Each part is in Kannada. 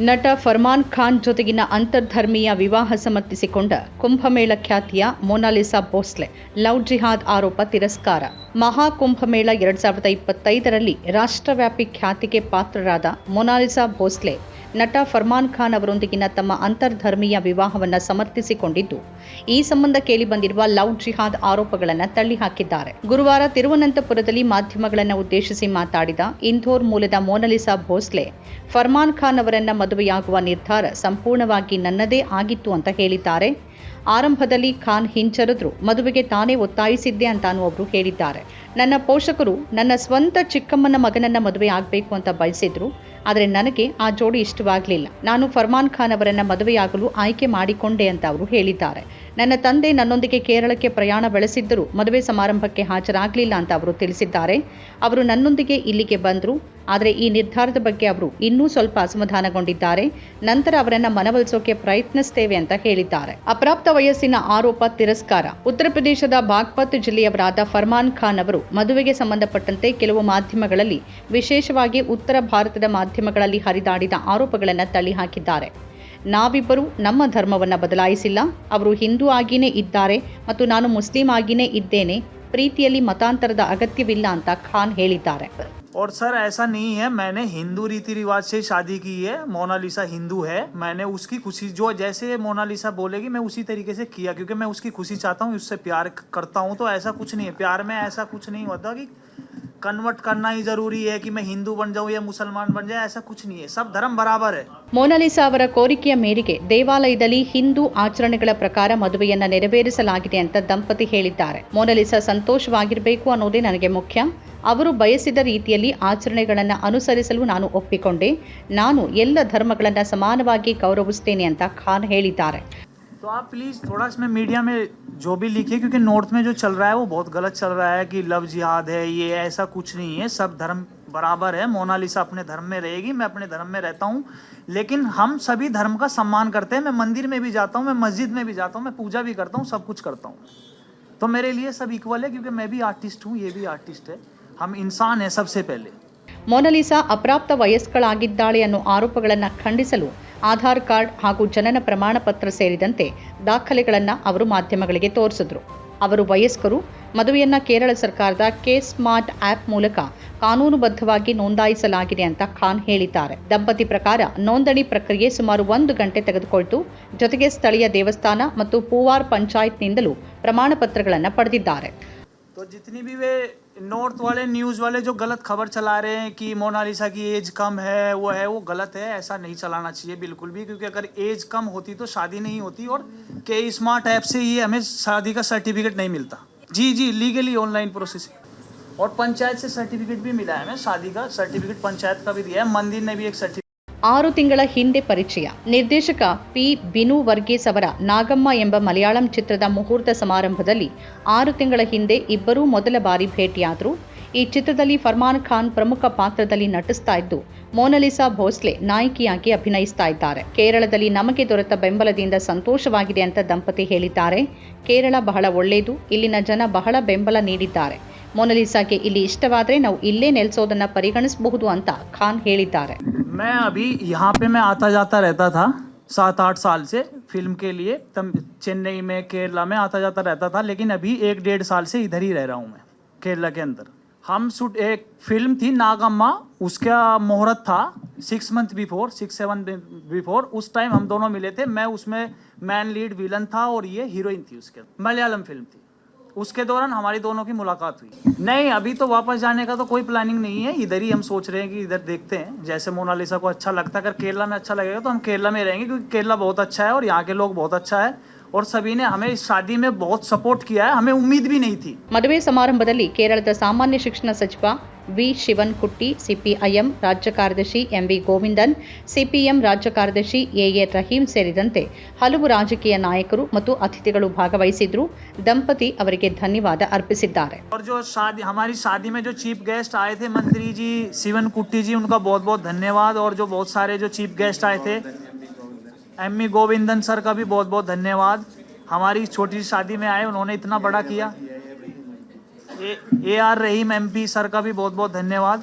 ನಟ ಫರ್ಮಾನ್ ಖಾನ್ ಜೊತೆಗಿನ ಅಂತರ್ಧರ್ಮೀಯ ವಿವಾಹ ಸಮರ್ಥಿಸಿಕೊಂಡ ಕುಂಭಮೇಳ ಖ್ಯಾತಿಯ ಮೊನಾಲಿಸಾ ಭೋಸ್ಲೆ ಲವ್ ಜಿಹಾದ್ ಆರೋಪ ತಿರಸ್ಕಾರ. ಮಹಾಕುಂಭಮೇಳ 2025ರಲ್ಲಿ ರಾಷ್ಟ್ರವ್ಯಾಪಿ ಖ್ಯಾತಿಗೆ ಪಾತ್ರರಾದ ಮೊನಾಲಿಸಾ ಭೋಸ್ಲೆ ನಟ ಫರ್ಮಾನ್ ಖಾನ್ ಅವರೊಂದಿಗಿನ ತಮ್ಮ ಅಂತರ್ಧರ್ಮೀಯ ವಿವಾಹವನ್ನು ಸಮರ್ಥಿಸಿಕೊಂಡಿದ್ದು, ಈ ಸಂಬಂಧ ಕೇಳಿಬಂದಿರುವ ಲವ್ ಜಿಹಾದ್ ಆರೋಪಗಳನ್ನು ತಳ್ಳಿಹಾಕಿದ್ದಾರೆ. ಗುರುವಾರ ತಿರುವನಂತಪುರದಲ್ಲಿ ಮಾಧ್ಯಮಗಳನ್ನು ಉದ್ದೇಶಿಸಿ ಮಾತಾಡಿದ ಇಂಧೋರ್ ಮೂಲದ ಮೊನಾಲಿಸಾ ಭೋಸ್ಲೆ, ಫರ್ಮಾನ್ ಖಾನ್ ಅವರನ್ನ ಮದುವೆಯಾಗುವ ನಿರ್ಧಾರ ಸಂಪೂರ್ಣವಾಗಿ ನನ್ನದೇ ಆಗಿತ್ತು ಅಂತ ಹೇಳಿದ್ದಾರೆ. ಆರಂಭದಲ್ಲಿ ಖಾನ್ ಹಿಂಜರಿದ್ರು, ಮದುವೆಗೆ ತಾನೇ ಒತ್ತಾಯಿಸಿದ್ದೆ ಅಂತಾನೂ ಅವರು ಹೇಳಿದ್ದಾರೆ. ನನ್ನ ಪೋಷಕರು ನನ್ನ ಸ್ವಂತ ಚಿಕ್ಕಮ್ಮನ ಮಗನನ್ನ ಮದುವೆ ಆಗಬೇಕು ಅಂತ ಬಯಸಿದ್ರು, ಆದರೆ ನನಗೆ ಆ ಜೋಡಿ ಇಷ್ಟವಾಗಲಿಲ್ಲ. ನಾನು ಫರ್ಮಾನ್ ಖಾನ್ ಅವರನ್ನ ಮದುವೆಯಾಗಲು ಆಯ್ಕೆ ಮಾಡಿಕೊಂಡೆ ಅಂತ ಅವರು ಹೇಳಿದ್ದಾರೆ. ನನ್ನ ತಂದೆ ನನ್ನೊಂದಿಗೆ ಕೇರಳಕ್ಕೆ ಪ್ರಯಾಣ ಬೆಳೆಸಿದ್ದರೂ ಮದುವೆ ಸಮಾರಂಭಕ್ಕೆ ಹಾಜರಾಗಲಿಲ್ಲ ಅಂತ ಅವರು ತಿಳಿಸಿದ್ದಾರೆ. ಅವರು ನನ್ನೊಂದಿಗೆ ಇಲ್ಲಿಗೆ ಬಂದರು, ಆದರೆ ಈ ನಿರ್ಧಾರದ ಬಗ್ಗೆ ಅವರು ಇನ್ನೂ ಸ್ವಲ್ಪ ಅಸಮಾಧಾನಗೊಂಡಿದ್ದಾರೆ. ನಂತರ ಅವರನ್ನ ಮನವೊಲಿಸೋಕೆ ಪ್ರಯತ್ನಿಸ್ತೇವೆ ಅಂತ ಹೇಳಿದ್ದಾರೆ. ಅಪ್ರಾಪ್ತ ವಯಸ್ಸಿನ ಆರೋಪ ತಿರಸ್ಕಾರ. ಉತ್ತರ ಪ್ರದೇಶದ ಬಾಗ್ಪತ್ ಜಿಲ್ಲೆಯವರಾದ ಫರ್ಮಾನ್ ಖಾನ್ ಅವರು ಮದುವೆಗೆ ಸಂಬಂಧಪಟ್ಟಂತೆ ಕೆಲವು ಮಾಧ್ಯಮಗಳಲ್ಲಿ, ವಿಶೇಷವಾಗಿ ಉತ್ತರ ಭಾರತದ ಮಾಧ್ಯಮಗಳಲ್ಲಿ ಹರಿದಾಡಿದ ಆರೋಪಗಳನ್ನು ತಳ್ಳಿಹಾಕಿದ್ದಾರೆ. ನಾವಿಬ್ಬರು ನಮ್ಮ ಧರ್ಮವನ್ನು ಬದಲಾಯಿಸಿಲ್ಲ, ಅವರು ಹಿಂದೂ ಆಗಿಯೇ ಇದ್ದಾರೆ ಮತ್ತು ನಾನು ಮುಸ್ಲಿಂ ಆಗಿಯೇ ಇದ್ದೇನೆ, ಪ್ರೀತಿಯಲ್ಲಿ ಮತಾಂತರದ ಅಗತ್ಯವಿಲ್ಲ ಅಂತ ಖಾನ್ ಹೇಳಿದ್ದಾರೆ. और सर ऐसा नहीं है, मैंने हिंदू रीति रिवाज से शादी की है। मोनालिसा हिंदू है, मैंने उसकी खुशी जो जैसे मोनालिसा बोलेगी मैं उसी तरीके से किया, क्योंकि मैं उसकी खुशी चाहता हूँ, उससे प्यार करता हूँ। तो ऐसा कुछ नहीं है, प्यार में ऐसा कुछ नहीं होता कि कन्वर्ट करना ही जरूरी है कि मैं हिंदू बन जाऊँ या मुसलमान बन जाए, ऐसा कुछ नहीं है, सब धर्म बराबर है। ಮೊನಾಲಿಸಾ ಅವರ ಕೋರಿಕೆಯ ಮೇರೆಗೆ ದೇವಾಲಯದಲ್ಲಿ ಹಿಂದೂ ಆಚರಣೆಗಳ ಪ್ರಕಾರ ಮದುವೆಯನ್ನ ನೆರವೇರಿಸಲಾಗಿದೆ ಅಂತ ದಂಪತಿ ಹೇಳಿದ್ದಾರೆ. ಮೊನಾಲಿಸಾ ಸಂತೋಷವಾಗಿರಬೇಕು ಅನ್ನೋದೇ ನನಗೆ ಮುಖ್ಯ. ಅವರು ಬಯಸಿದ ರೀತಿಯಲ್ಲಿ ಆಚರಣೆಗಳನ್ನು ಅನುಸರಿಸಲು ನಾನು ಒಪ್ಪಿಕೊಂಡೆ. ನಾನು ಎಲ್ಲ ಧರ್ಮಗಳನ್ನು ಸಮಾನವಾಗಿ ಗೌರವಿಸುತ್ತೇನೆ ಅಂತ ಖಾನ್ ಹೇಳಿದ್ದಾರೆ. तो आप प्लीज़ थोड़ा इसमें मीडिया में जो भी लिखिए, क्योंकि नॉर्थ में जो चल रहा है वो बहुत गलत चल रहा है कि लव जिहाद है, ये ऐसा कुछ नहीं है, सब धर्म बराबर है। मोनालिसा अपने धर्म में रहेगी, मैं अपने धर्म में रहता हूँ, लेकिन हम सभी धर्म का सम्मान करते हैं। मैं मंदिर में भी जाता हूँ, मैं मस्जिद में भी जाता हूँ, मैं पूजा भी करता हूँ, सब कुछ करता हूँ। तो मेरे लिए सब इक्वल है, क्योंकि मैं भी आर्टिस्ट हूँ, ये भी आर्टिस्ट है, हम इंसान हैं सबसे पहले। ಮೊನಾಲಿಸಾ ಅಪ್ರಾಪ್ತ ವಯಸ್ಕಳಾಗಿದ್ದಾಳೆ ಅನ್ನೋ ಆರೋಪಗಳನ್ನು ಖಂಡಿಸಲು ಆಧಾರ್ ಕಾರ್ಡ್ ಹಾಗೂ ಜನನ ಪ್ರಮಾಣ ಪತ್ರ ಸೇರಿದಂತೆ ದಾಖಲೆಗಳನ್ನು ಅವರು ಮಾಧ್ಯಮಗಳಿಗೆ ತೋರಿಸಿದ್ರು. ಅವರು ವಯಸ್ಕರು. ಮದುವೆಯನ್ನ ಕೇರಳ ಸರ್ಕಾರದ ಕೆ-ಸ್ಮಾರ್ಟ್ ಆ್ಯಪ್ ಮೂಲಕ ಕಾನೂನುಬದ್ಧವಾಗಿ ನೋಂದಾಯಿಸಲಾಗಿದೆ ಅಂತ ಖಾನ್ ಹೇಳಿದ್ದಾರೆ. ದಂಪತಿ ಪ್ರಕಾರ ನೋಂದಣಿ ಪ್ರಕ್ರಿಯೆ ಸುಮಾರು 1 ಗಂಟೆ ತೆಗೆದುಕೊಳ್ತು. ಜೊತೆಗೆ ಸ್ಥಳೀಯ ದೇವಸ್ಥಾನ ಮತ್ತು ಪೂವಾರ್ ಪಂಚಾಯತ್ನಿಂದಲೂ ಪ್ರಮಾಣ ಪತ್ರಗಳನ್ನು ಪಡೆದಿದ್ದಾರೆ. तो जितनी भी वे नॉर्थ वाले न्यूज़ वाले जो गलत खबर चला रहे हैं कि मोनालिसा की एज कम है, वो गलत है। ऐसा नहीं चलाना चाहिए बिल्कुल भी, क्योंकि अगर एज कम होती तो शादी नहीं होती, और के स्मार्ट ऐप से ये हमें शादी का सर्टिफिकेट नहीं मिलता। जी लीगली ऑनलाइन प्रोसेसिंग, और पंचायत से सर्टिफिकेट भी मिला है, हमें शादी का सर्टिफिकेट पंचायत का भी दिया है, मंदिर ने भी एक सर्टिफिकेट। 6 ತಿಂಗಳ ಹಿಂದೆ ಪರಿಚಯ. ನಿರ್ದೇಶಕ ಪಿ. ಬಿನು ವರ್ಗೀಸ್ ಅವರ ನಾಗಮ್ಮ ಎಂಬ ಮಲಯಾಳಂ ಚಿತ್ರದ ಮುಹೂರ್ತ ಸಮಾರಂಭದಲ್ಲಿ 6 ತಿಂಗಳ ಹಿಂದೆ ಇಬ್ಬರೂ ಮೊದಲ ಬಾರಿ ಭೇಟಿಯಾದರು. ಈ ಚಿತ್ರದಲ್ಲಿ ಫರ್ಮಾನ್ ಖಾನ್ ಪ್ರಮುಖ ಪಾತ್ರದಲ್ಲಿ ನಟಿಸ್ತಾ ಇದ್ದು, ಮೊನಾಲಿಸಾ ಭೋಸ್ಲೆ ನಾಯಕಿಯಾಗಿ ಅಭಿನಯಿಸ್ತಾ ಇದ್ದಾರೆ. ಕೇರಳದಲ್ಲಿ ನಮಗೆ ದೊರೆತ ಬೆಂಬಲದಿಂದ ಸಂತೋಷವಾಗಿದೆ ಅಂತ ದಂಪತಿ ಹೇಳಿದ್ದಾರೆ. ಕೇರಳ ಬಹಳ ಒಳ್ಳೆಯದು, ಇಲ್ಲಿನ ಜನ ಬಹಳ ಬೆಂಬಲ ನೀಡಿದ್ದಾರೆ. ಮೊನಾಲಿಸಾಗೆ ಇಲ್ಲಿ ಇಷ್ಟವಾದರೆ ನಾವು ಇಲ್ಲೇ ನೆಲೆಸೋದನ್ನ ಪರಿಗಣಿಸಬಹುದು ಅಂತ ಖಾನ್ ಹೇಳಿದ್ದಾರೆ. मैं अभी यहाँ पे मैं आता जाता रहता था 7-8 साल से फिल्म के लिए, तब चेन्नई में केरला में आता जाता रहता था, लेकिन अभी 1-1.5 साल से इधर ही रह रहा हूँ मैं केरला के अंदर। हम एक फिल्म थी नागम्मा, उसका मुहूर्त था 6 मंथ बिफोर, 6-7 बिफोर, उस टाइम हम दोनों मिले थे। मैं उसमें मैन लीड विलन था और ये हीरोइन थी। उसके मलयालम फिल्म थी, उसके दौरान हमारी दोनों की मुलाकात हुई। नहीं, अभी तो वापस जाने का तो कोई प्लानिंग नहीं है, इधर ही हम सोच रहे हैं कि इधर देखते हैं, जैसे मोनालिसा को अच्छा लगता है। अगर केरला में अच्छा लगेगा तो हम केरला में रहेंगे, क्योंकि केरला बहुत अच्छा है और यहाँ के लोग बहुत अच्छा है, और सभी ने हमें इस शादी में बहुत सपोर्ट किया है, हमें उम्मीद भी नहीं थी। ಮದುವೆ ಸಮಾರಂಭದಲ್ಲಿ ಕೇರಳದ ಸಾಮಾನ್ಯ ಶಿಕ್ಷಣ ಸಚಿವ ವಿ. ಶಿವನ್ಕುಟ್ಟಿ, ಸಿಪಿಐಎಂ ರಾಜ್ಯ ಕಾರ್ಯದರ್ಶಿ ಎಂ.ವಿ. ಗೋವಿಂದನ್, ಸಿಪಿಎಂ ರಾಜ್ಯ ಕಾರ್ಯದರ್ಶಿ ಎ. ರಹೀಂ ಸೇರಿದಂತೆ ಹಲವು ರಾಜಕೀಯ ನಾಯಕರು ಮತ್ತು ಅತಿಥಿಗಳು ಭಾಗವಹಿಸಿದ್ರು. ದಂಪತಿ ಅವರಿಗೆ ಧನ್ಯವಾದ ಅರ್ಪಿಸಿದ್ದಾರೆ. और जो हमारी शादी में जो चीफ गेस्ट आए थे, मंत्री जी शिवनकुट्टी जी, उनका बहुत बहुत धन्यवाद। और जो बहुत सारे जो चीफ गेस्ट आए थे, एम.वी. गोविंदन सर का भी बहुत बहुत धन्यवाद। हमारी छोटी शादी में आए, उन्होंने इतना बड़ा किया। ए.आर. रहीम MP सर का भी बहुत बहुत धन्यवाद।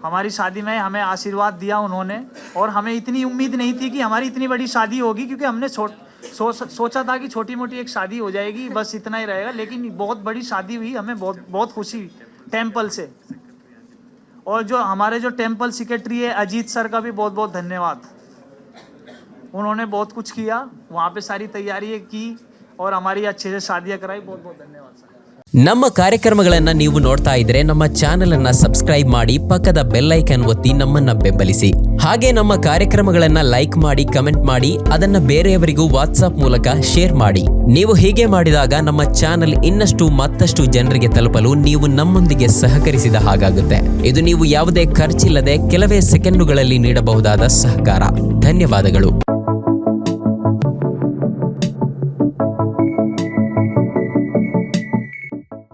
हमारी शादी में हमें आशीर्वाद दिया उन्होंने, और हमें इतनी उम्मीद नहीं थी कि हमारी इतनी बड़ी शादी होगी, क्योंकि हमने सोचा था कि छोटी मोटी एक शादी हो जाएगी, बस इतना ही रहेगा, लेकिन बहुत बड़ी शादी हुई। हमें बहुत बहुत खुशी हुई टेम्पल से। और जो हमारे जो टेम्पल सेक्रेटरी है अजीत सर का भी बहुत बहुत धन्यवाद। उन्होंने बहुत कुछ किया, वहाँ पे सारी तैयारी की और हमारी अच्छे से शादियाँ कराई। बहुत बहुत धन्यवाद सर। ನಮ್ಮ ಕಾರ್ಯಕ್ರಮಗಳನ್ನು ನೀವು ನೋಡ್ತಾ ಇದ್ರೆ ನಮ್ಮ ಚಾನೆಲ್ ಅನ್ನ ಸಬ್ಸ್ಕ್ರೈಬ್ ಮಾಡಿ, ಪಕ್ಕದ ಬೆಲ್ ಐಕಾನ್ ಒತ್ತಿ ನಮ್ಮನ್ನ ಬೆಂಬಲಿಸಿ. ಹಾಗೆ ನಮ್ಮ ಕಾರ್ಯಕ್ರಮಗಳನ್ನ ಲೈಕ್ ಮಾಡಿ, ಕಮೆಂಟ್ ಮಾಡಿ, ಅದನ್ನ ಬೇರೆಯವರಿಗೂ ವಾಟ್ಸ್ಆಪ್ ಮೂಲಕ ಶೇರ್ ಮಾಡಿ. ನೀವು ಹೀಗೆ ಮಾಡಿದಾಗ ನಮ್ಮ ಚಾನೆಲ್ ಇನ್ನಷ್ಟು ಮತ್ತಷ್ಟು ಜನರಿಗೆ ತಲುಪಲು ನೀವು ನಮ್ಮೊಂದಿಗೆ ಸಹಕರಿಸಿದ ಹಾಗಾಗುತ್ತೆ. ಇದು ನೀವು ಯಾವುದೇ ಖರ್ಚಿಲ್ಲದೆ ಕೆಲವೇ ಸೆಕೆಂಡುಗಳಲ್ಲಿ ನೀಡಬಹುದಾದ ಸಹಕಾರ. ಧನ್ಯವಾದಗಳು.